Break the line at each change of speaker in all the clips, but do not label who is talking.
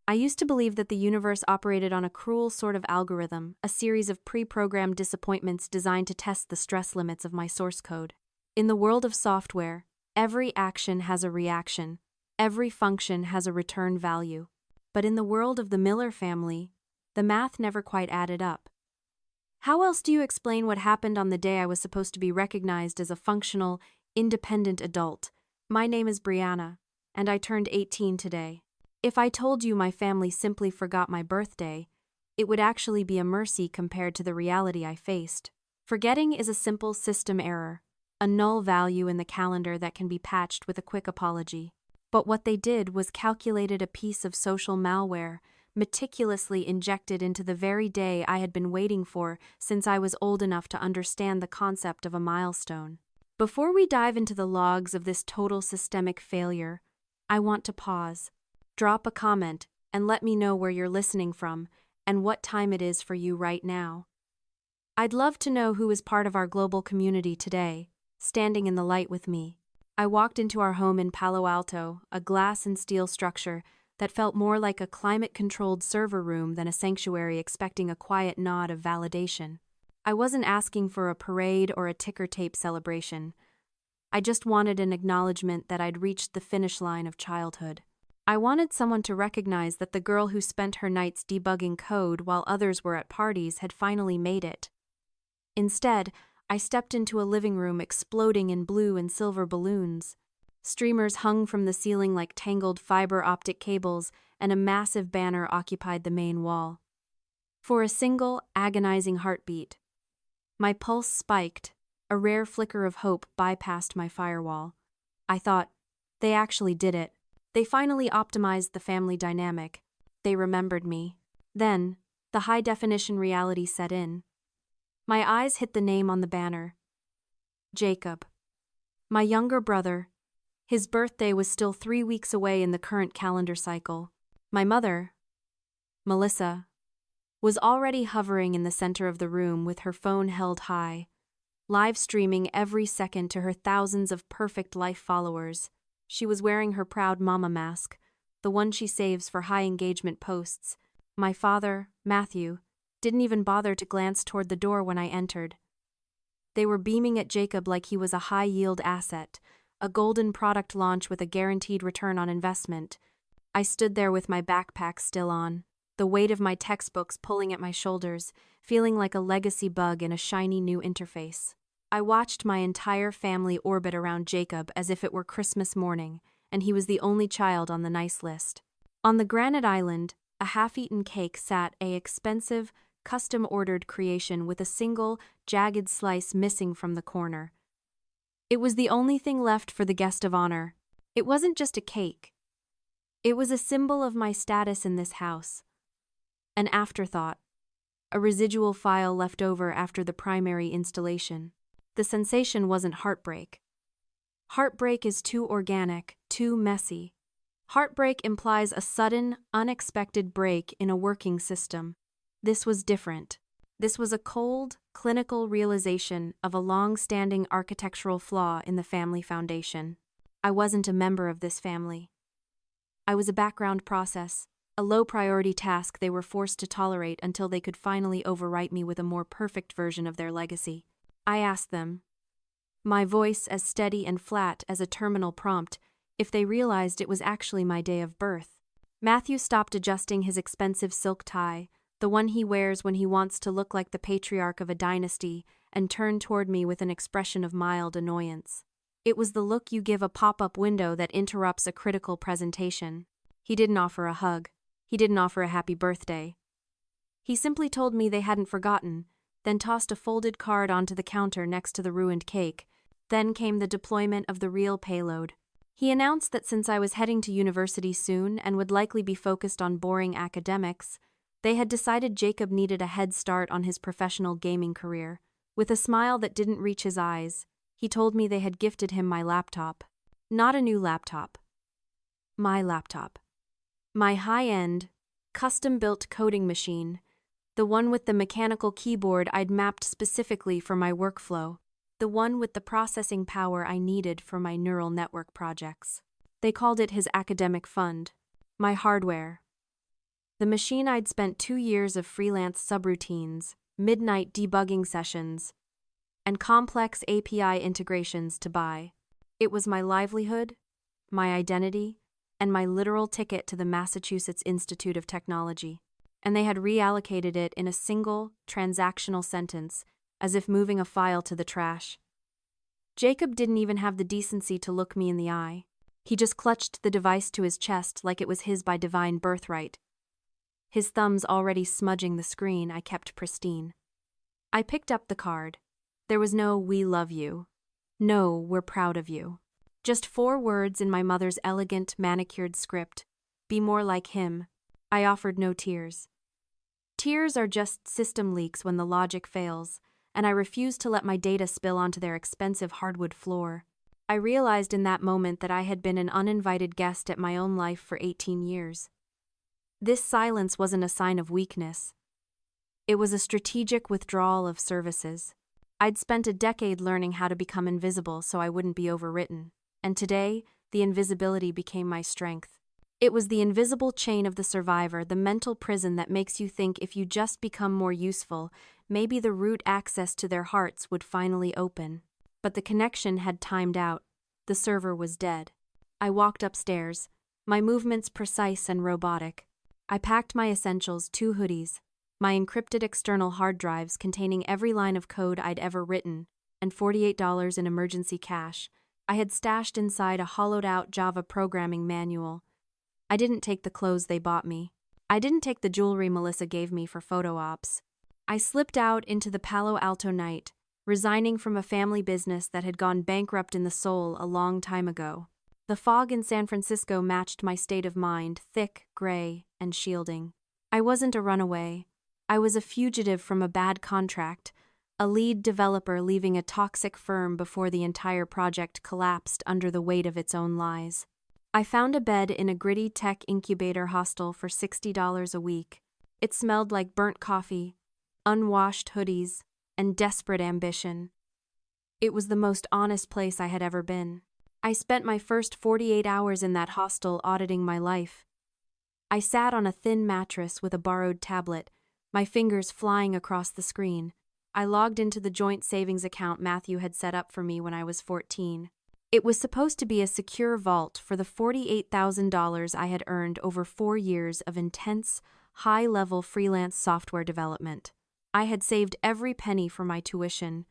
I used to believe that the universe operated on a cruel sort of algorithm, a series of pre-programmed disappointments designed to test the stress limits of my source code. In the world of software, every action has a reaction, every function has a return value. But in the world of the Miller family, the math never quite added up. How else do you explain what happened on the day I was supposed to be recognized as a functional, independent adult? My name is Brianna, and I turned 18 today. If I told you my family simply forgot my birthday, it would actually be a mercy compared to the reality I faced. Forgetting is a simple system error, a null value in the calendar that can be patched with a quick apology. But what they did was calculated a piece of social malware, meticulously injected into the very day I had been waiting for since I was old enough to understand the concept of a milestone. Before we dive into the logs of this total systemic failure, I want to pause. Drop a comment and let me know where you're listening from and what time it is for you right now. I'd love to know who is part of our global community today, standing in the light with me. I walked into our home in Palo Alto, a glass and steel structure that felt more like a climate-controlled server room than a sanctuary expecting a quiet nod of validation. I wasn't asking for a parade or a ticker tape celebration. I just wanted an acknowledgement that I'd reached the finish line of childhood. I wanted someone to recognize that the girl who spent her nights debugging code while others were at parties had finally made it. Instead, I stepped into a living room exploding in blue and silver balloons. Streamers hung from the ceiling like tangled fiber optic cables, and a massive banner occupied the main wall. For a single, agonizing heartbeat, my pulse spiked, a rare flicker of hope bypassed my firewall. I thought, they actually did it. They finally optimized the family dynamic. They remembered me. Then, the high-definition reality set in. My eyes hit the name on the banner. Jacob. My younger brother. His birthday was still 3 weeks away in the current calendar cycle. My mother, Melissa, was already hovering in the center of the room with her phone held high, live streaming every second to her thousands of perfect life followers. She was wearing her proud mama mask, the one she saves for high-engagement posts. My father, Matthew, didn't even bother to glance toward the door when I entered. They were beaming at Jacob like he was a high-yield asset, a golden product launch with a guaranteed return on investment. I stood there with my backpack still on, the weight of my textbooks pulling at my shoulders, feeling like a legacy bug in a shiny new interface. I watched my entire family orbit around Jacob as if it were Christmas morning, and he was the only child on the nice list. On the granite island, a half-eaten cake sat a expensive, custom-ordered creation with a single, jagged slice missing from the corner. It was the only thing left for the guest of honor. It wasn't just a cake. It was a symbol of my status in this house. An afterthought, a residual file left over after the primary installation. The sensation wasn't heartbreak. Heartbreak is too organic, too messy. Heartbreak implies a sudden, unexpected break in a working system. This was different. This was a cold, clinical realization of a long-standing architectural flaw in the family foundation. I wasn't a member of this family. I was a background process, a low-priority task they were forced to tolerate until they could finally overwrite me with a more perfect version of their legacy. I asked them, my voice as steady and flat as a terminal prompt, if they realized it was actually my day of birth. Matthew stopped adjusting his expensive silk tie, the one he wears when he wants to look like the patriarch of a dynasty, and turned toward me with an expression of mild annoyance. It was the look you give a pop-up window that interrupts a critical presentation. He didn't offer a hug. He didn't offer a happy birthday. He simply told me they hadn't forgotten, then tossed a folded card onto the counter next to the ruined cake. Then came the deployment of the real payload. He announced that since I was heading to university soon and would likely be focused on boring academics, they had decided Jacob needed a head start on his professional gaming career. With a smile that didn't reach his eyes, he told me they had gifted him my laptop. Not a new laptop. My laptop. My high-end, custom-built coding machine. The one with the mechanical keyboard I'd mapped specifically for my workflow. The one with the processing power I needed for my neural network projects. They called it his academic fund. My hardware. The machine I'd spent 2 years of freelance subroutines, midnight debugging sessions, and complex API integrations to buy. It was my livelihood, my identity, and my literal ticket to the Massachusetts Institute of Technology. And they had reallocated it in a single, transactional sentence, as if moving a file to the trash. Jacob didn't even have the decency to look me in the eye. He just clutched the device to his chest like it was his by divine birthright. His thumbs already smudging the screen I kept pristine. I picked up the card. There was no "we love you." No, "we're proud of you." Just 4 words in my mother's elegant, manicured script. Be more like him. I offered no tears. Tears are just system leaks when the logic fails, and I refused to let my data spill onto their expensive hardwood floor. I realized in that moment that I had been an uninvited guest at my own life for 18 years. This silence wasn't a sign of weakness. It was a strategic withdrawal of services. I'd spent a decade learning how to become invisible so I wouldn't be overwritten, and today, the invisibility became my strength. It was the invisible chain of the survivor, the mental prison that makes you think if you just become more useful, maybe the root access to their hearts would finally open. But the connection had timed out. The server was dead. I walked upstairs, my movements precise and robotic. I packed my essentials, 2 hoodies, my encrypted external hard drives containing every line of code I'd ever written, and $48 in emergency cash I had stashed inside a hollowed-out Java programming manual. I didn't take the clothes they bought me. I didn't take the jewelry Melissa gave me for photo ops. I slipped out into the Palo Alto night, resigning from a family business that had gone bankrupt in the soul a long time ago. The fog in San Francisco matched my state of mind, thick, gray, and shielding. I wasn't a runaway. I was a fugitive from a bad contract, a lead developer leaving a toxic firm before the entire project collapsed under the weight of its own lies. I found a bed in a gritty tech incubator hostel for $60 a week. It smelled like burnt coffee, unwashed hoodies, and desperate ambition. It was the most honest place I had ever been. I spent my first 48 hours in that hostel auditing my life. I sat on a thin mattress with a borrowed tablet, my fingers flying across the screen. I logged into the joint savings account Matthew had set up for me when I was 14. It was supposed to be a secure vault for the $48,000 I had earned over 4 years of intense, high-level freelance software development. I had saved every penny for my tuition,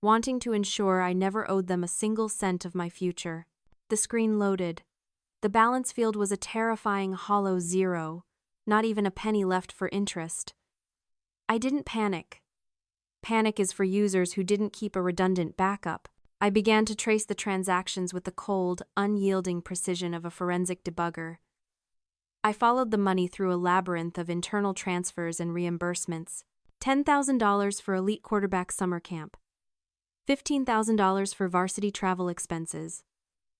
wanting to ensure I never owed them a single cent of my future. The screen loaded. The balance field was a terrifying hollow 0, not even a penny left for interest. I didn't panic. Panic is for users who didn't keep a redundant backup. I began to trace the transactions with the cold, unyielding precision of a forensic debugger. I followed the money through a labyrinth of internal transfers and reimbursements. $10,000 for elite quarterback summer camp. $15,000 for varsity travel expenses,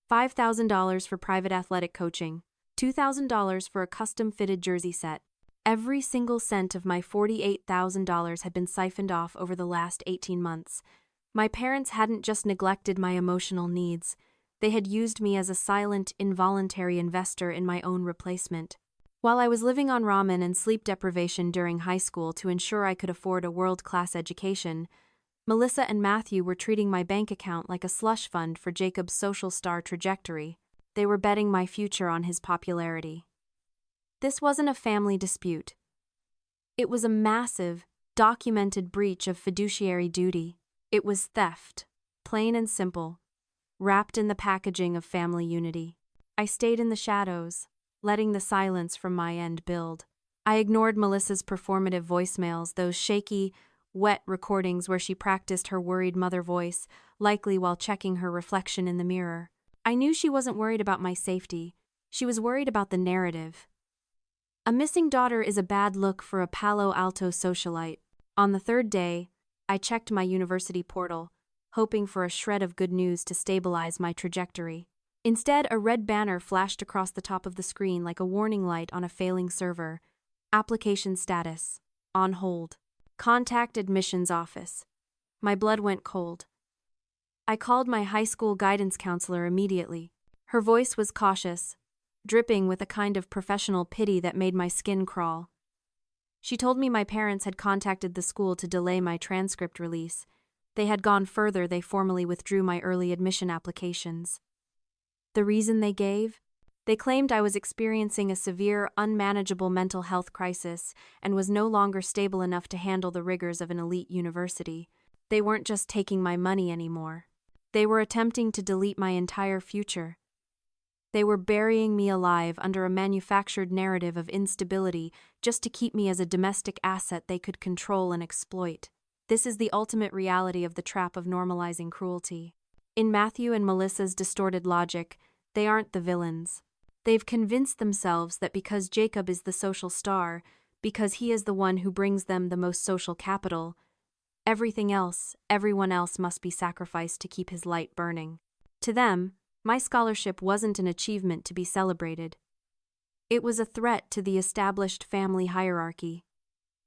$5,000 for private athletic coaching, $2,000 for a custom-fitted jersey set. Every single cent of my $48,000 had been siphoned off over the last 18 months. My parents hadn't just neglected my emotional needs. They had used me as a silent, involuntary investor in my own replacement. While I was living on ramen and sleep deprivation during high school to ensure I could afford a world-class education, Melissa and Matthew were treating my bank account like a slush fund for Jacob's social star trajectory. They were betting my future on his popularity. This wasn't a family dispute. It was a massive, documented breach of fiduciary duty. It was theft, plain and simple, wrapped in the packaging of family unity. I stayed in the shadows, letting the silence from my end build. I ignored Melissa's performative voicemails, those shaky, wet recordings where she practiced her worried mother voice, likely while checking her reflection in the mirror. I knew she wasn't worried about my safety. She was worried about the narrative. A missing daughter is a bad look for a Palo Alto socialite. On the 3rd day, I checked my university portal, hoping for a shred of good news to stabilize my trajectory. Instead, a red banner flashed across the top of the screen like a warning light on a failing server. Application status: on hold. Contact admissions office. My blood went cold. I called my high school guidance counselor immediately. Her voice was cautious, dripping with a kind of professional pity that made my skin crawl. She told me my parents had contacted the school to delay my transcript release. They had gone further, they formally withdrew my early admission applications. The reason they gave? They claimed I was experiencing a severe, unmanageable mental health crisis and was no longer stable enough to handle the rigors of an elite university. They weren't just taking my money anymore. They were attempting to delete my entire future. They were burying me alive under a manufactured narrative of instability just to keep me as a domestic asset they could control and exploit. This is the ultimate reality of the trap of normalizing cruelty. In Matthew and Melissa's distorted logic, they aren't the villains. They've convinced themselves that because Jacob is the social star, because he is the one who brings them the most social capital, everyone else must be sacrificed to keep his light burning. To them, my scholarship wasn't an achievement to be celebrated. It was a threat to the established family hierarchy.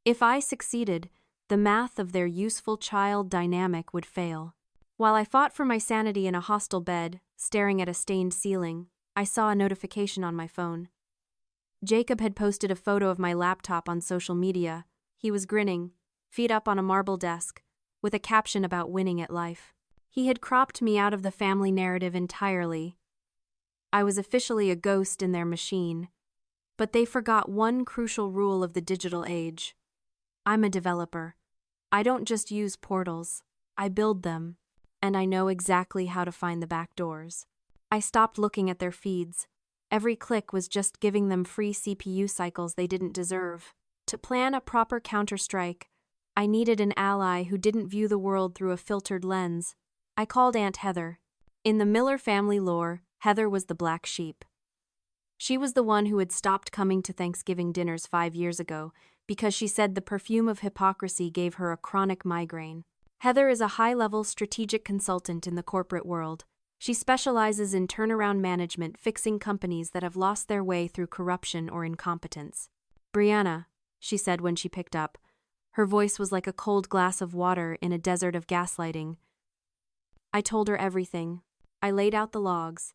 If I succeeded, the math of their useful child dynamic would fail. While I fought for my sanity in a hostel bed, staring at a stained ceiling, I saw a notification on my phone. Jacob had posted a photo of my laptop on social media. He was grinning, feet up on a marble desk, with a caption about winning at life. He had cropped me out of the family narrative entirely. I was officially a ghost in their machine. But they forgot one crucial rule of the digital age. I'm a developer. I don't just use portals, I build them, and I know exactly how to find the back doors. I stopped looking at their feeds. Every click was just giving them free CPU cycles they didn't deserve. To plan a proper counterstrike, I needed an ally who didn't view the world through a filtered lens. I called Aunt Heather. In the Miller family lore, Heather was the black sheep. She was the one who had stopped coming to Thanksgiving dinners 5 years ago because she said the perfume of hypocrisy gave her a chronic migraine. Heather is a high-level strategic consultant in the corporate world. She specializes in turnaround management, fixing companies that have lost their way through corruption or incompetence. "Brianna," she said when she picked up. Her voice was like a cold glass of water in a desert of gaslighting. I told her everything. I laid out the logs,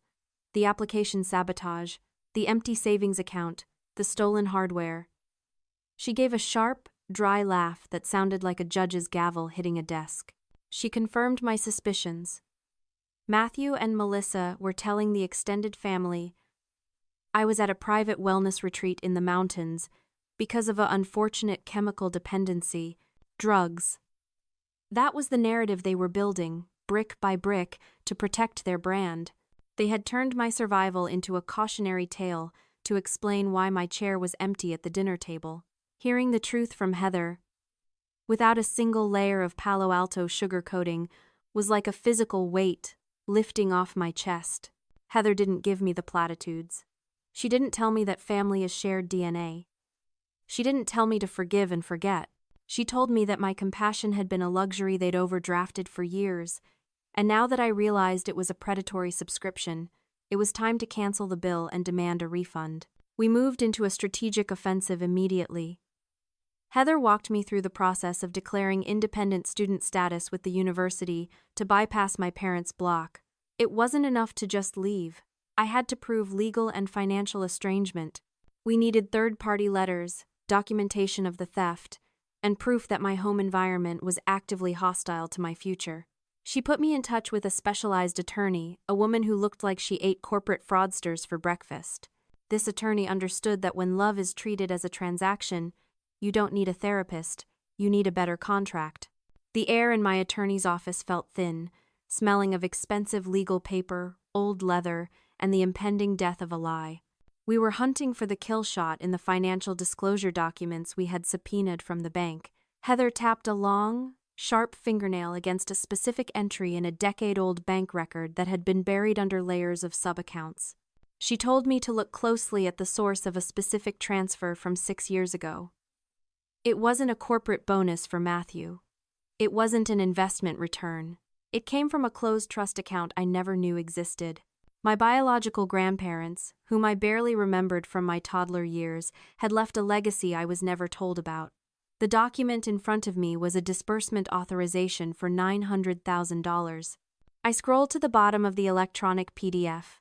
the application sabotage, the empty savings account, the stolen hardware. She gave a sharp, dry laugh that sounded like a judge's gavel hitting a desk. She confirmed my suspicions. Matthew and Melissa were telling the extended family I was at a private wellness retreat in the mountains because of an unfortunate chemical dependency, drugs. That was the narrative they were building, brick by brick, to protect their brand. They had turned my survival into a cautionary tale to explain why my chair was empty at the dinner table. Hearing the truth from Heather, without a single layer of Palo Alto sugarcoating, was like a physical weight lifting off my chest. Heather didn't give me the platitudes. She didn't tell me that family is shared DNA. She didn't tell me to forgive and forget. She told me that my compassion had been a luxury they'd overdrafted for years, and now that I realized it was a predatory subscription, it was time to cancel the bill and demand a refund. We moved into a strategic offensive immediately. Heather walked me through the process of declaring independent student status with the university to bypass my parents' block. It wasn't enough to just leave. I had to prove legal and financial estrangement. We needed third-party letters, documentation of the theft, and proof that my home environment was actively hostile to my future. She put me in touch with a specialized attorney, a woman who looked like she ate corporate fraudsters for breakfast. This attorney understood that when love is treated as a transaction, you don't need a therapist, you need a better contract. The air in my attorney's office felt thin, smelling of expensive legal paper, old leather, and the impending death of a lie. We were hunting for the kill shot in the financial disclosure documents we had subpoenaed from the bank. Heather tapped a long, sharp fingernail against a specific entry in a decade-old bank record that had been buried under layers of sub-accounts. She told me to look closely at the source of a specific transfer from 6 years ago. It wasn't a corporate bonus for Matthew. It wasn't an investment return. It came from a closed trust account I never knew existed. My biological grandparents, whom I barely remembered from my toddler years, had left a legacy I was never told about. The document in front of me was a disbursement authorization for $900,000. I scrolled to the bottom of the electronic PDF.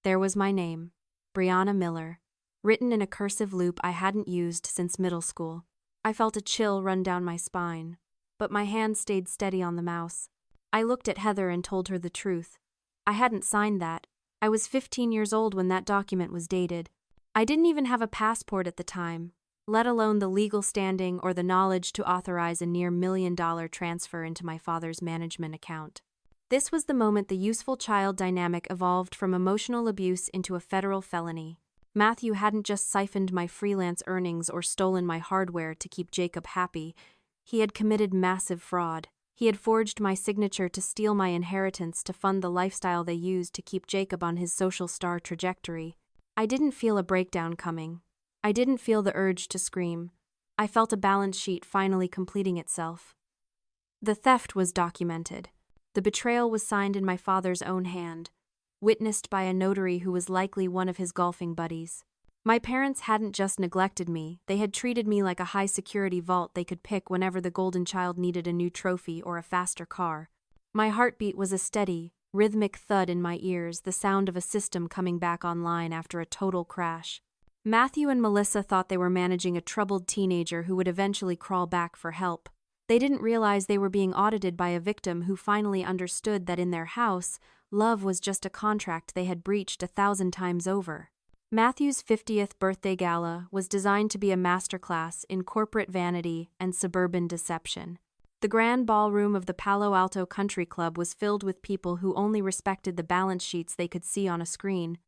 There was my name. Brianna Miller, written in a cursive loop I hadn't used since middle school. I felt a chill run down my spine, but my hand stayed steady on the mouse. I looked at Heather and told her the truth. I hadn't signed that. I was 15 years old when that document was dated. I didn't even have a passport at the time, let alone the legal standing or the knowledge to authorize a near $1 million transfer into my father's management account. This was the moment the useful child dynamic evolved from emotional abuse into a federal felony. Matthew hadn't just siphoned my freelance earnings or stolen my hardware to keep Jacob happy. He had committed massive fraud. He had forged my signature to steal my inheritance to fund the lifestyle they used to keep Jacob on his social star trajectory. I didn't feel a breakdown coming. I didn't feel the urge to scream. I felt a balance sheet finally completing itself. The theft was documented. The betrayal was signed in my father's own hand, witnessed by a notary who was likely one of his golfing buddies. My parents hadn't just neglected me, they had treated me like a high-security vault they could pick whenever the golden child needed a new trophy or a faster car. My heartbeat was a steady, rhythmic thud in my ears, the sound of a system coming back online after a total crash. Matthew and Melissa thought they were managing a troubled teenager who would eventually crawl back for help. They didn't realize they were being audited by a victim who finally understood that in their house, love was just a contract they had breached 1,000 times over. Matthew's 50th birthday gala was designed to be a masterclass in corporate vanity and suburban deception. The grand ballroom of the Palo Alto Country Club was filled with people who only respected the balance sheets they could see on a screen.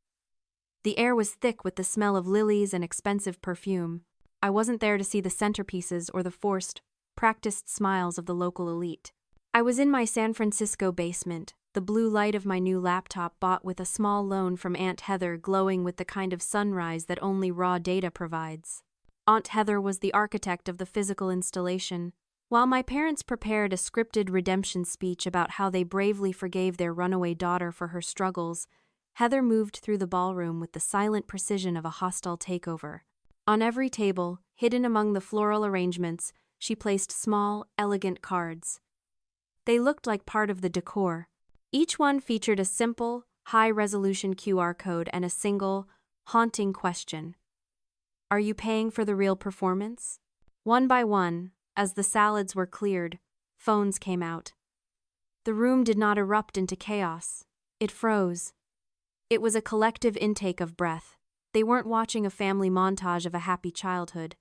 The air was thick with the smell of lilies and expensive perfume. I wasn't there to see the centerpieces or the forced, practiced smiles of the local elite. I was in my San Francisco basement, the blue light of my new laptop bought with a small loan from Aunt Heather glowing with the kind of sunrise that only raw data provides. Aunt Heather was the architect of the physical installation. While my parents prepared a scripted redemption speech about how they bravely forgave their runaway daughter for her struggles, Heather moved through the ballroom with the silent precision of a hostile takeover. On every table, hidden among the floral arrangements, she placed small, elegant cards. They looked like part of the decor. Each one featured a simple, high-resolution QR code and a single, haunting question. Are you paying for the real performance? One by one, as the salads were cleared, phones came out. The room did not erupt into chaos. It froze. It was a collective intake of breath. They weren't watching a family montage of a happy childhood.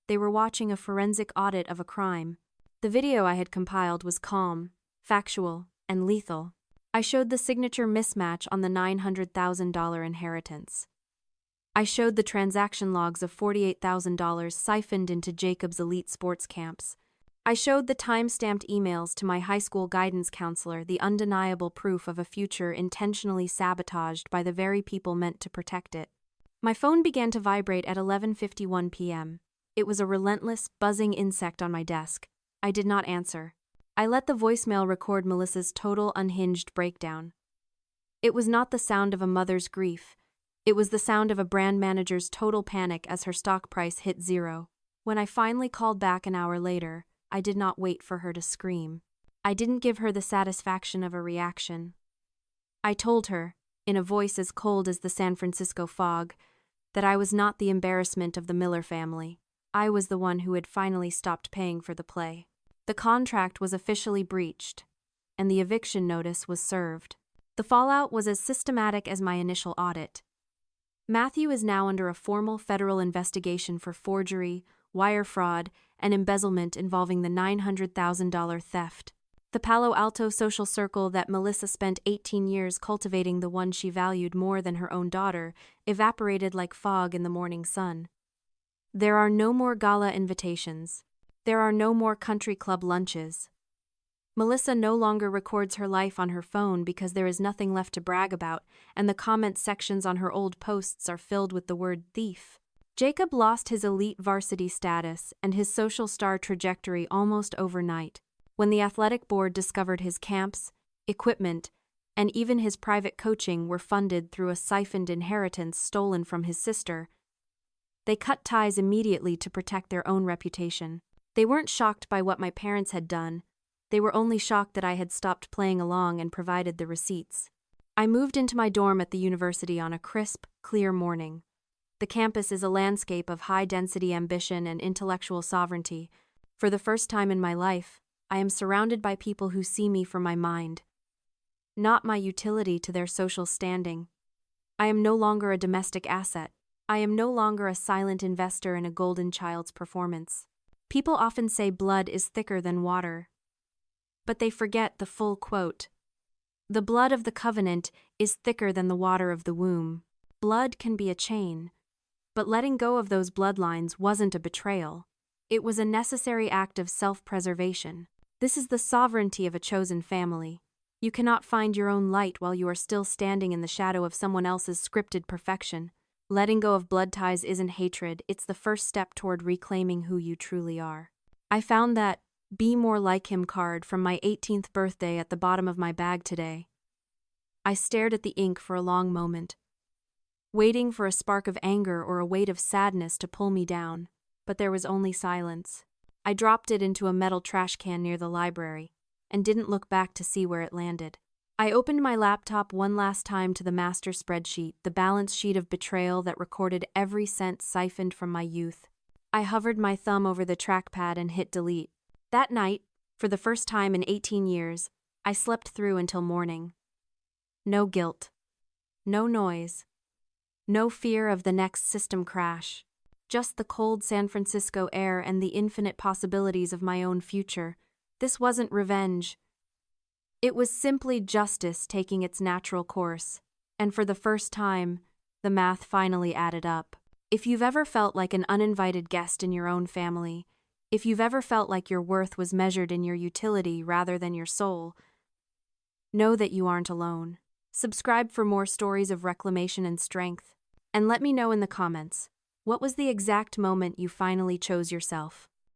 They were watching a forensic audit of a crime. The video I had compiled was calm, factual, and lethal. I showed the signature mismatch on the $900,000 inheritance. I showed the transaction logs of $48,000 siphoned into Jacob's elite sports camps. I showed the time-stamped emails to my high school guidance counselor, the undeniable proof of a future intentionally sabotaged by the very people meant to protect it. My phone began to vibrate at 11:51 p.m. It was a relentless, buzzing insect on my desk. I did not answer. I let the voicemail record Melissa's total unhinged breakdown. It was not the sound of a mother's grief. It was the sound of a brand manager's total panic as her stock price hit zero. When I finally called back an hour later, I did not wait for her to scream. I didn't give her the satisfaction of a reaction. I told her, in a voice as cold as the San Francisco fog, that I was not the embarrassment of the Miller family. I was the one who had finally stopped paying for the play. The contract was officially breached, and the eviction notice was served. The fallout was as systematic as my initial audit. Matthew is now under a formal federal investigation for forgery, wire fraud, and embezzlement involving the $900,000 theft. The Palo Alto social circle that Melissa spent 18 years cultivating, the one she valued more than her own daughter, evaporated like fog in the morning sun. There are no more gala invitations. There are no more country club lunches. Melissa no longer records her life on her phone because there is nothing left to brag about, and the comment sections on her old posts are filled with the word thief. Jacob lost his elite varsity status and his social star trajectory almost overnight. When the athletic board discovered his camps, equipment, and even his private coaching were funded through a siphoned inheritance stolen from his sister, they cut ties immediately to protect their own reputation. They weren't shocked by what my parents had done. They were only shocked that I had stopped playing along and provided the receipts. I moved into my dorm at the university on a crisp, clear morning. The campus is a landscape of high-density ambition and intellectual sovereignty. For the first time in my life, I am surrounded by people who see me for my mind, not my utility to their social standing. I am no longer a domestic asset. I am no longer a silent investor in a golden child's performance. People often say blood is thicker than water, but they forget the full quote. The blood of the covenant is thicker than the water of the womb. Blood can be a chain, but letting go of those bloodlines wasn't a betrayal. It was a necessary act of self-preservation. This is the sovereignty of a chosen family. You cannot find your own light while you are still standing in the shadow of someone else's scripted perfection. Letting go of blood ties isn't hatred, it's the first step toward reclaiming who you truly are. I found that "Be More Like Him" card from my 18th birthday at the bottom of my bag today. I stared at the ink for a long moment, waiting for a spark of anger or a weight of sadness to pull me down, but there was only silence. I dropped it into a metal trash can near the library and didn't look back to see where it landed. I opened my laptop one last time to the master spreadsheet, the balance sheet of betrayal that recorded every cent siphoned from my youth. I hovered my thumb over the trackpad and hit delete. That night, for the first time in 18 years, I slept through until morning. No guilt. No noise. No fear of the next system crash. Just the cold San Francisco air and the infinite possibilities of my own future. This wasn't revenge. It was simply justice taking its natural course. And for the first time, the math finally added up. If you've ever felt like an uninvited guest in your own family, if you've ever felt like your worth was measured in your utility rather than your soul, know that you aren't alone. Subscribe for more stories of reclamation and strength. And let me know in the comments, what was the exact moment you finally chose yourself?